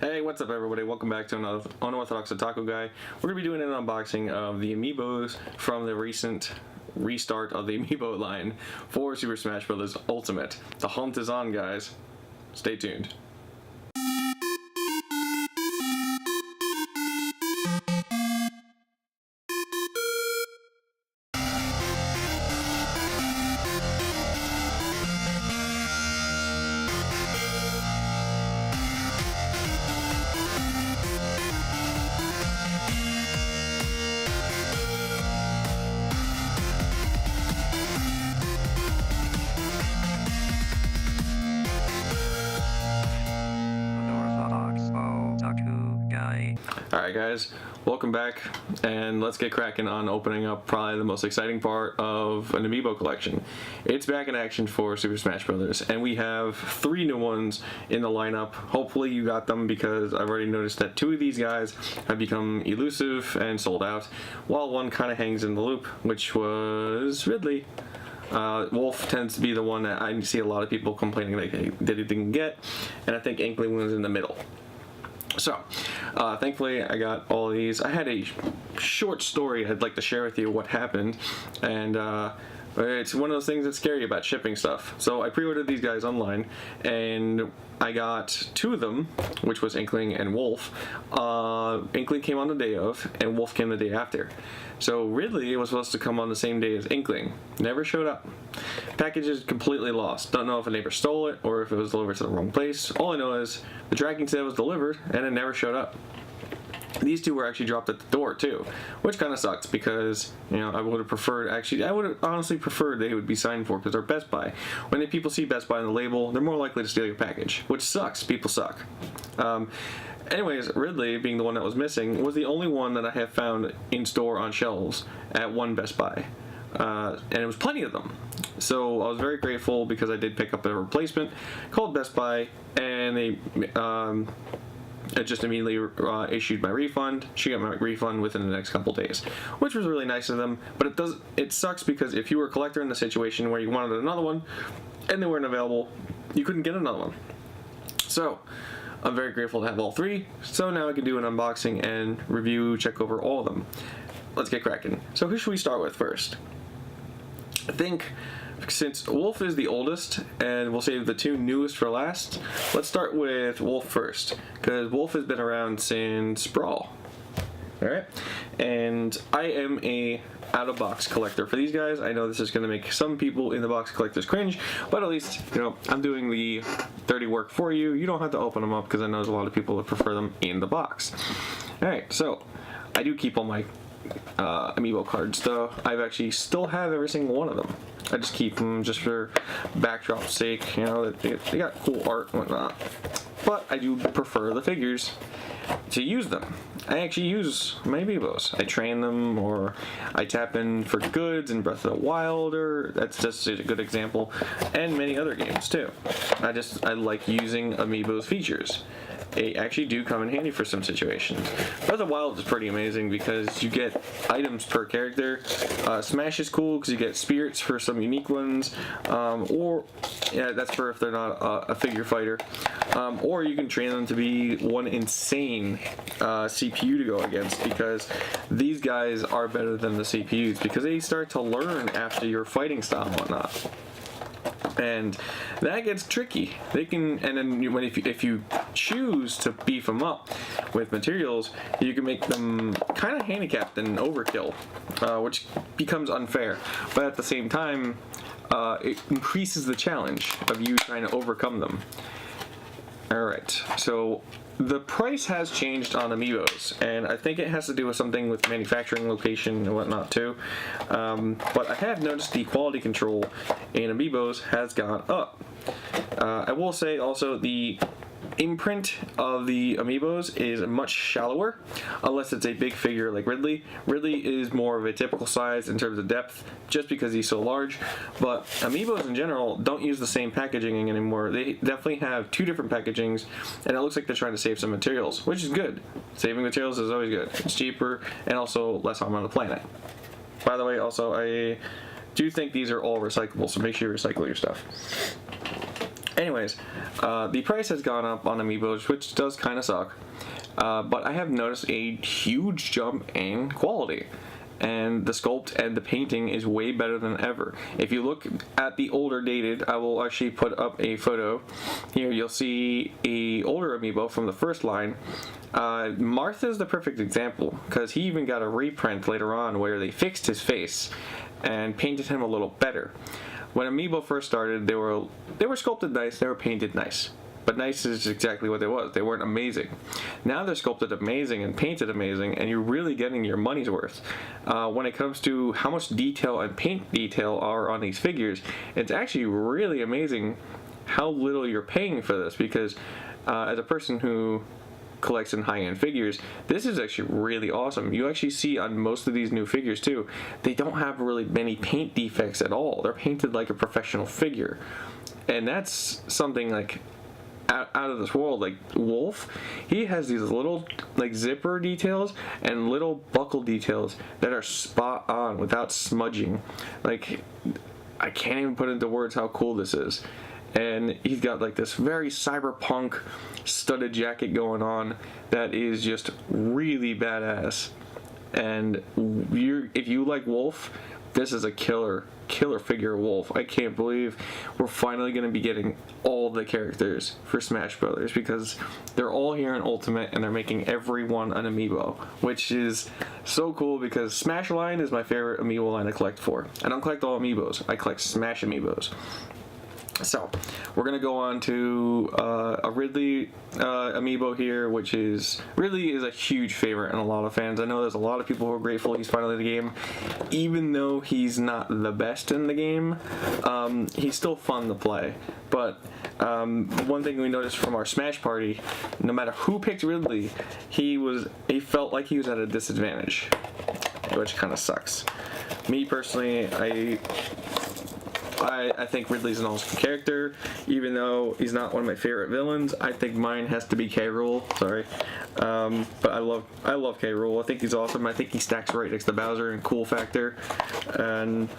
Hey, what's up everybody? Welcome back to another Unorthodox Otaku Guy. We're going to be doing an unboxing of the Amiibos from the recent restart of the Amiibo line for Super Smash Bros. Ultimate. The hunt is on, guys. Stay tuned. Alright guys, welcome back, and let's get cracking on opening up probably the most exciting part of an Amiibo collection. It's back in action for Super Smash Bros. And we have 3 new ones in the lineup. Hopefully you got them, because I've already noticed that 2 of these guys have become elusive and sold out, while one kind of hangs in the loop, which was Ridley. Wolf tends to be the one that I see a lot of people complaining that they didn't get, and I think Inkling was in the middle. So, thankfully I got all of these. I had a short story I'd like to share with you what happened, and it's one of those things that's scary about shipping stuff. So I pre-ordered these guys online, and I got 2 of them, which was Inkling and Wolf. Inkling came on the day of, and Wolf came the day after. So Ridley was supposed to come on the same day as Inkling. Never showed up. Package is completely lost. Don't know if a neighbor stole it or if it was delivered to the wrong place. All I know is the tracking said it was delivered, and it never showed up. These 2 were actually dropped at the door too, which kind of sucks, because, you know, I would have preferred, I would have honestly preferred they would be signed for, because they're Best Buy. When people see Best Buy on the label, they're more likely to steal your package, which sucks. People suck. Anyways, Ridley, being the one that was missing, was the only one that I have found in store on shelves at one Best Buy. And it was plenty of them. So I was very grateful, because I did pick up a replacement, called Best Buy, and they just immediately issued my refund. She got my refund within the next couple days, which was really nice of them. But it sucks, because if you were a collector in the situation where you wanted another one and they weren't available, you couldn't get another one. So I'm very grateful to have all 3. So now I can do an unboxing and review, check over all of them. Let's get cracking. So who should we start with first? I think, since Wolf is the oldest, and we'll save the 2 newest for last, let's start with Wolf first, because Wolf has been around since Brawl. Alright? And I am a out-of-box collector for these guys. I know this is going to make some people in the box collectors cringe, but at least, you know, I'm doing the dirty work for you. You don't have to open them up, because I know there's a lot of people that prefer them in the box. Alright, so I do keep all my Amiibo cards, though. I actually still have every single one of them. I just keep them just for backdrop's sake. You know, they got cool art and whatnot. But I do prefer the figures to use them. I actually use my Amiibos. I train them, or I tap in for goods in Breath of the Wild, or that's just a good example, and many other games too. I like using Amiibo's features. They actually do come in handy for some situations. Breath of the Wild is pretty amazing, because you get items per character. Smash is cool, because you get spirits for some unique ones, or yeah, that's for if they're not a figure fighter, or you can train them to be one insane CPU to go against, because these guys are better than the CPUs, because they start to learn after your fighting style and whatnot. And that gets tricky. They can, and then if you choose to beef them up with materials, you can make them kind of handicapped and overkill, which becomes unfair. But at the same time, it increases the challenge of you trying to overcome them. Alright, so the price has changed on Amiibos, and I think it has to do with something with manufacturing location and whatnot too. But I have noticed the quality control in Amiibos has gone up. I will say also the imprint of the Amiibos is much shallower, unless it's a big figure like Ridley. Ridley is more of a typical size in terms of depth, just because he's so large. But Amiibos in general don't use the same packaging anymore. They definitely have 2 different packagings, and it looks like they're trying to save some materials, which is good. Saving materials is always good. It's cheaper, and also less harm on the planet. By the way, also, I do think these are all recyclable, so make sure you recycle your stuff. Anyways, the price has gone up on Amiibos, which does kind of suck. But I have noticed a huge jump in quality. And the sculpt and the painting is way better than ever. If you look at the older dated, I will actually put up a photo. Here you'll see a older Amiibo from the first line. Martha's the perfect example, because he even got a reprint later on where they fixed his face and painted him a little better. When Amiibo first started, they were sculpted nice, they were painted nice. But nice is exactly what they was. They weren't amazing. Now they're sculpted amazing and painted amazing, and you're really getting your money's worth. When it comes to how much detail and paint detail are on these figures, it's actually really amazing how little you're paying for this, because as a person who collects in high-end figures, this is actually really awesome. You actually see on most of these new figures too, they don't have really many paint defects at all. They're painted like a professional figure. And that's something like out of this world. Like Wolf, he has these little like zipper details and little buckle details that are spot on without smudging. Like, I can't even put into words how cool this is. And he's got like this very cyberpunk studded jacket going on that is just really badass. And if you like Wolf, this is a killer figure Wolf. I can't believe we're finally going to be getting all the characters for Smash Brothers, because they're all here in Ultimate and they're making everyone an Amiibo, which is so cool, because Smash line is my favorite Amiibo line to collect for. I don't collect all Amiibos, I collect Smash Amiibos. So, we're going to go on to a Ridley Amiibo here, which Ridley is a huge favorite in a lot of fans. I know there's a lot of people who are grateful he's finally in the game. Even though he's not the best in the game, he's still fun to play. But one thing we noticed from our Smash party, no matter who picked Ridley, he felt like he was at a disadvantage, which kind of sucks. Me personally, I think Ridley's an awesome character, even though he's not one of my favorite villains. I think mine has to be Rool. Sorry, but I love Rool. I think he's awesome. I think he stacks right next to Bowser in cool factor, and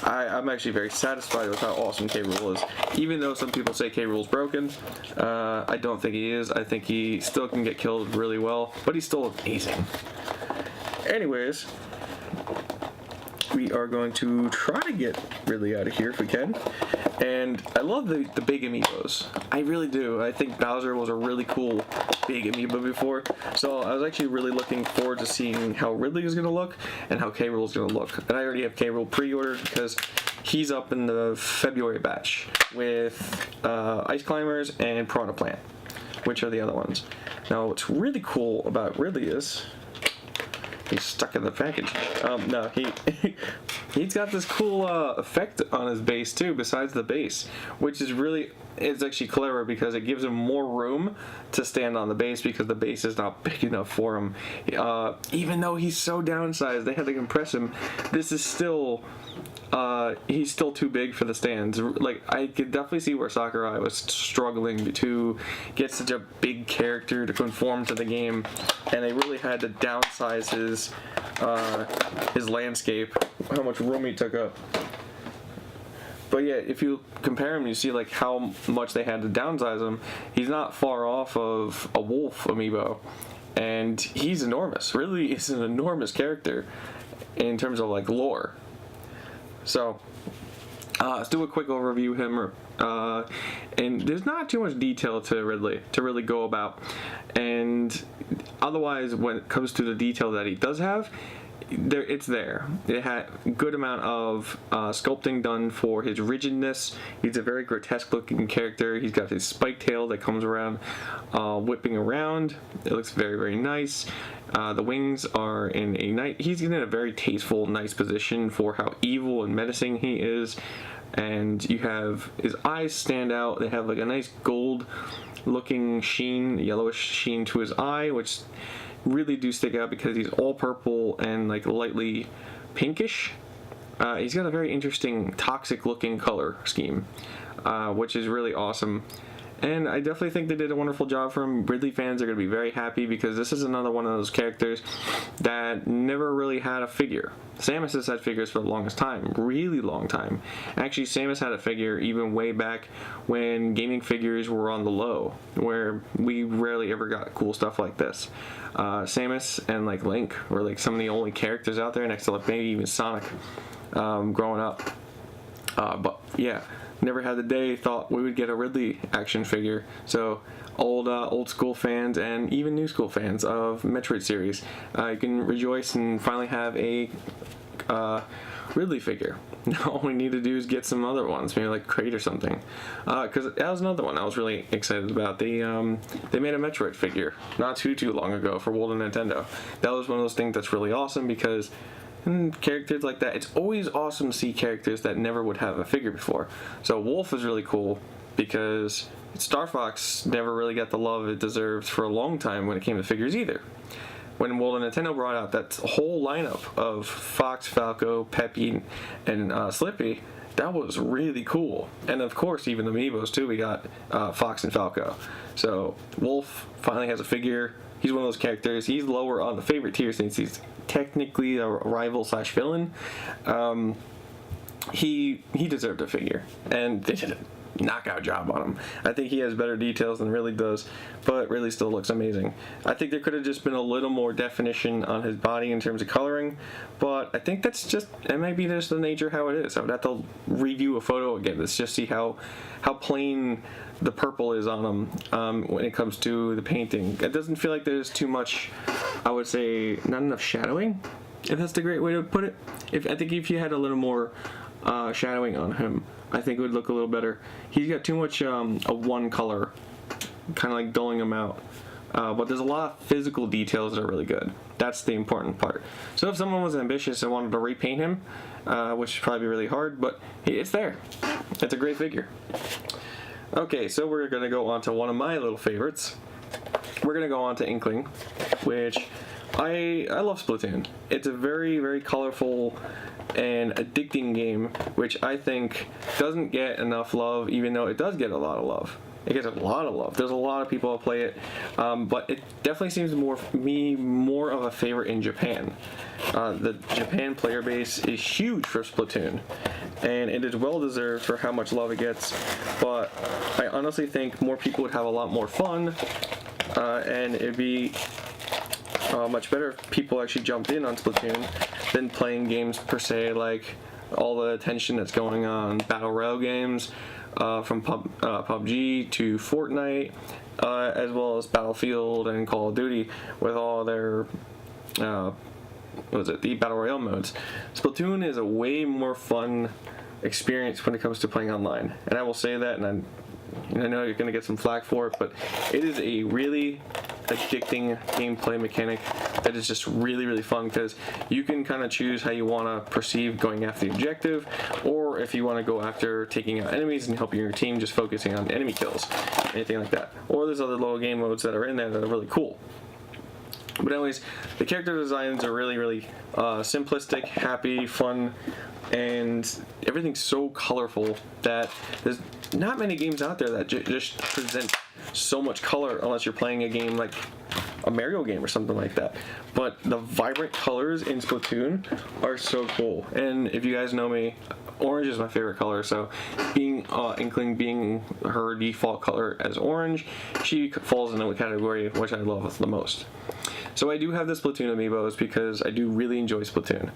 I'm actually very satisfied with how awesome Rool is. Even though some people say Rool's broken, I don't think he is. I think he still can get killed really well, but he's still amazing. Anyways, we are going to try to get Ridley out of here if we can. And I love the big Amiibos. I really do. I think Bowser was a really cool big Amiibo before. So I was actually really looking forward to seeing how Ridley is going to look and how Rool is going to look. And I already have Rool pre-ordered because he's up in the February batch with Ice Climbers and Piranha Plant, which are the other ones. Now what's really cool about Ridley is he's stuck in the package. No, he's got this cool effect on his base too, besides the base, which is actually clever because it gives him more room to stand on the base because the base is not big enough for him. Even though he's so downsized, they had to compress him. This is still he's still too big for the stands. Like, I could definitely see where Sakurai was struggling to get such a big character to conform to the game, and they really had to downsize his landscape, how much room he took up. But yeah, if you compare him, you see like how much they had to downsize him. He's not far off of a Wolf Amiibo, and he's enormous. Really, is an enormous character in terms of like lore. So, let's do a quick overview of him. And there's not too much detail to Ridley to really go about. And otherwise, when it comes to the detail that he does have, it's there. It had a good amount of sculpting done for his rigidness. He's a very grotesque looking character. He's got his spike tail that comes around, whipping around. It looks very, very nice. The wings are he's in a very tasteful, nice position for how evil and menacing he is. And you have his eyes stand out. They have like a nice gold looking sheen, yellowish sheen to his eye, which really do stick out because he's all purple and like lightly pinkish. He's got a very interesting toxic looking color scheme, which is really awesome. And I definitely think they did a wonderful job for him. Ridley fans are going to be very happy because this is another one of those characters that never really had a figure. Samus has had figures for the longest time, really long time. Actually, Samus had a figure even way back when gaming figures were on the low, where we rarely ever got cool stuff like this. Samus and like Link were like some of the only characters out there, next to like maybe even Sonic, growing up. But yeah, never had the day thought we would get a Ridley action figure. So old school fans and even new school fans of Metroid series, you can rejoice and finally have a Ridley figure. Now all we need to do is get some other ones, maybe like Crate or something. Because that was another one I was really excited about. They made a Metroid figure not too long ago for World of Nintendo. That was one of those things that's really awesome because characters like that, it's always awesome to see characters that never would have a figure before. So Wolf is really cool because Star Fox never really got the love it deserved for a long time when it came to figures either. When World of Nintendo brought out that whole lineup of Fox, Falco, Peppy, and Slippy, that was really cool. And of course, even the Amiibos too, we got Fox and Falco. So Wolf finally has a figure. He's one of those characters. He's lower on the favorite tier since he's technically a rival / villain. He deserved a figure, and they did a knockout job on him. I think he has better details than Ridley does, but Ridley still looks amazing. I think there could have just been a little more definition on his body in terms of coloring, but I think it might be just the nature of how it is. I would have to review a photo again to just see how plain the purple is on him when it comes to the painting. It doesn't feel like there's too much, I would say, not enough shadowing, if that's the great way to put it. I think if you had a little more shadowing on him, I think it would look a little better. He's got too much of one color, kind of like dulling him out. But there's a lot of physical details that are really good. That's the important part. So if someone was ambitious and wanted to repaint him, which would probably be really hard, but it's there. It's a great figure. Okay, so we're going to go on to one of my little favorites. We're going to go on to Inkling, which I love Splatoon. It's a very, very colorful and addicting game, which I think doesn't get enough love, even though it does get a lot of love. It gets a lot of love. There's a lot of people that play it, but it definitely seems more of a favorite in Japan. The Japan player base is huge for Splatoon, and it is well deserved for how much love it gets, but I honestly think more people would have a lot more fun, and it'd be much better if people actually jumped in on Splatoon than playing games per se, like all the attention that's going on Battle Royale games, from PUBG to Fortnite, as well as Battlefield and Call of Duty with all their the Battle Royale modes. Splatoon is a way more fun experience when it comes to playing online, and I will say that, and I know you're going to get some flack for it, but it is a really addicting gameplay mechanic that is just really, really fun because you can kind of choose how you want to perceive going after the objective, or if you want to go after taking out enemies and helping your team, just focusing on enemy kills, anything like that. Or there's other little game modes that are in there that are really cool. But anyways, the character designs are really, really simplistic, happy, fun, and everything's so colorful that there's not many games out there that just present so much color unless you're playing a game like a Mario game or something like that. But the vibrant colors in Splatoon are so cool. And if you guys know me, orange is my favorite color, so being Inkling being her default color as orange, she falls in the category which I love the most. So I do have the Splatoon amiibos because I do really enjoy Splatoon.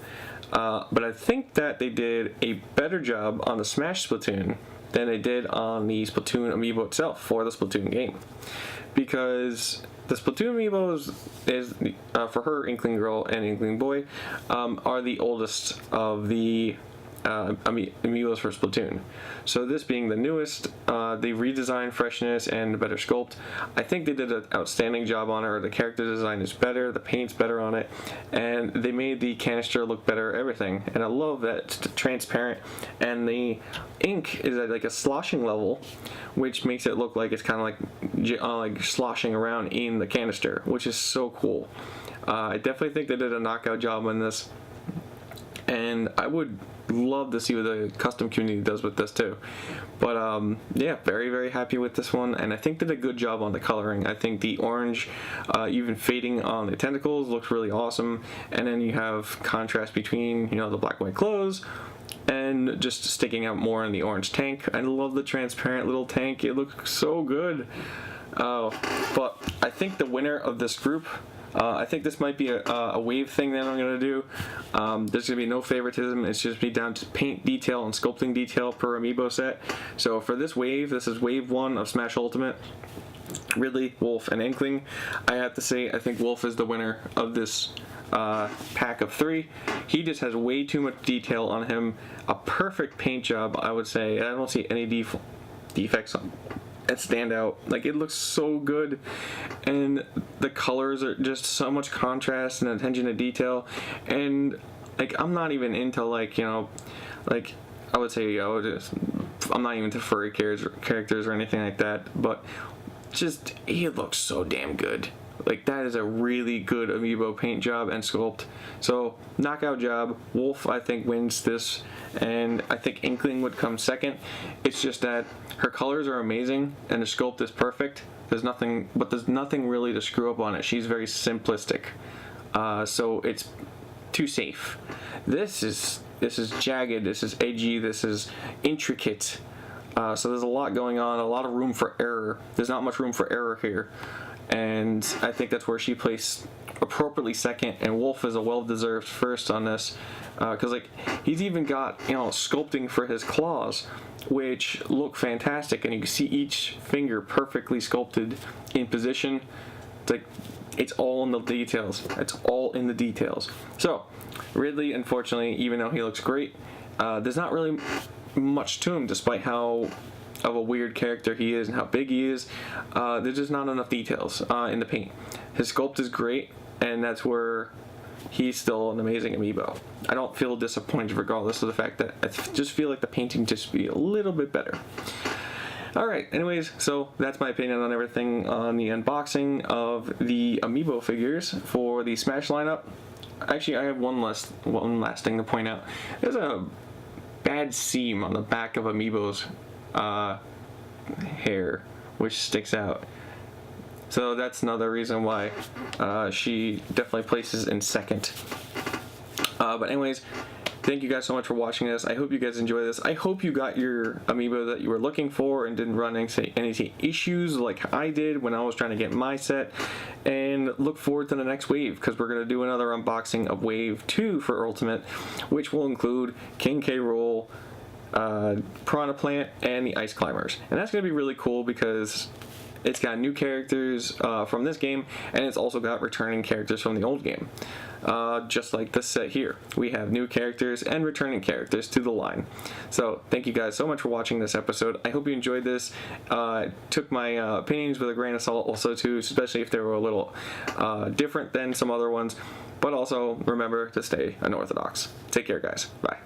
But I think that they did a better job on the Smash Splatoon than they did on the Splatoon amiibo itself for the Splatoon game. Because the Splatoon amiibos is for her, Inkling Girl and Inkling Boy, are the oldest of the amiibos for Splatoon. So this being the newest, the redesigned freshness and better sculpt, I think they did an outstanding job on her. The character design is better, the paint's better on it, and they made the canister look better, everything. And I love that it's transparent, and the ink is at like a sloshing level, which makes it look like it's kind of like sloshing around in the canister, which is so cool. I definitely think they did a knockout job on this. and I would love to see what the custom community does with this too. But yeah, very, very happy with this one, and I think did a good job on the coloring. I think the orange, even fading on the tentacles, looks really awesome, and then you have contrast between, you know, the black and white clothes and just sticking out more in the orange tank. I love the transparent little tank. It looks so good. But I think the winner of this group, I think this might be a wave thing that I'm going to do. There's going to be no favoritism. It's just be down to paint detail and sculpting detail per amiibo set. So for this wave, this is wave 1 of Smash Ultimate. Ridley, Wolf, and Inkling. I have to say, I think Wolf is the winner of this pack of 3. He just has way too much detail on him. A perfect paint job, I would say. I don't see any defects on that stand out. Like, it looks so good, and the colors are just so much contrast and attention to detail. And like, I'm not even into, like, you know, like, I would say, I'm not even into furry characters or anything like that, but just, he looks so damn good. Like, that is a really good amiibo paint job and sculpt. So, knockout job. Wolf, I think, wins this, and I think Inkling would come second. It's just that her colors are amazing and the sculpt is perfect. There's nothing really to screw up on it. She's very simplistic, so it's too safe. This is jagged. This is edgy. This is intricate. So there's a lot going on. A lot of room for error. There's not much room for error here. And I think that's where she placed appropriately second, and Wolf is a well-deserved first on this, because like, he's even got, you know, sculpting for his claws, which look fantastic, and you can see each finger perfectly sculpted in position. It's like, it's all in the details. It's all in the details. So Ridley, unfortunately, even though he looks great, there's not really much to him, despite how of a weird character he is and how big he is. There's just not enough details in the paint. His sculpt is great, and that's where he's still an amazing amiibo. I don't feel disappointed regardless of the fact that I just feel like the painting just be a little bit better. Alright, anyways, so that's my opinion on everything on the unboxing of the amiibo figures for the Smash lineup. Actually, I have one last thing to point out. There's a bad seam on the back of Amiibo's hair, which sticks out. So that's another reason why she definitely places in second. But anyways, thank you guys so much for watching this. I hope you guys enjoy this. I hope you got your amiibo that you were looking for and didn't run into any issues like I did when I was trying to get my set. And look forward to the next wave, because we're going to do another unboxing of Wave 2 for Ultimate, which will include King K. Rool, Piranha Plant, and the Ice Climbers. And that's going to be really cool because it's got new characters from this game, and it's also got returning characters from the old game. Just like this set here. We have new characters and returning characters to the line. So thank you guys so much for watching this episode. I hope you enjoyed this. Took my opinions with a grain of salt also too, especially if they were a little different than some other ones. But also remember to stay unorthodox. Take care, guys. Bye.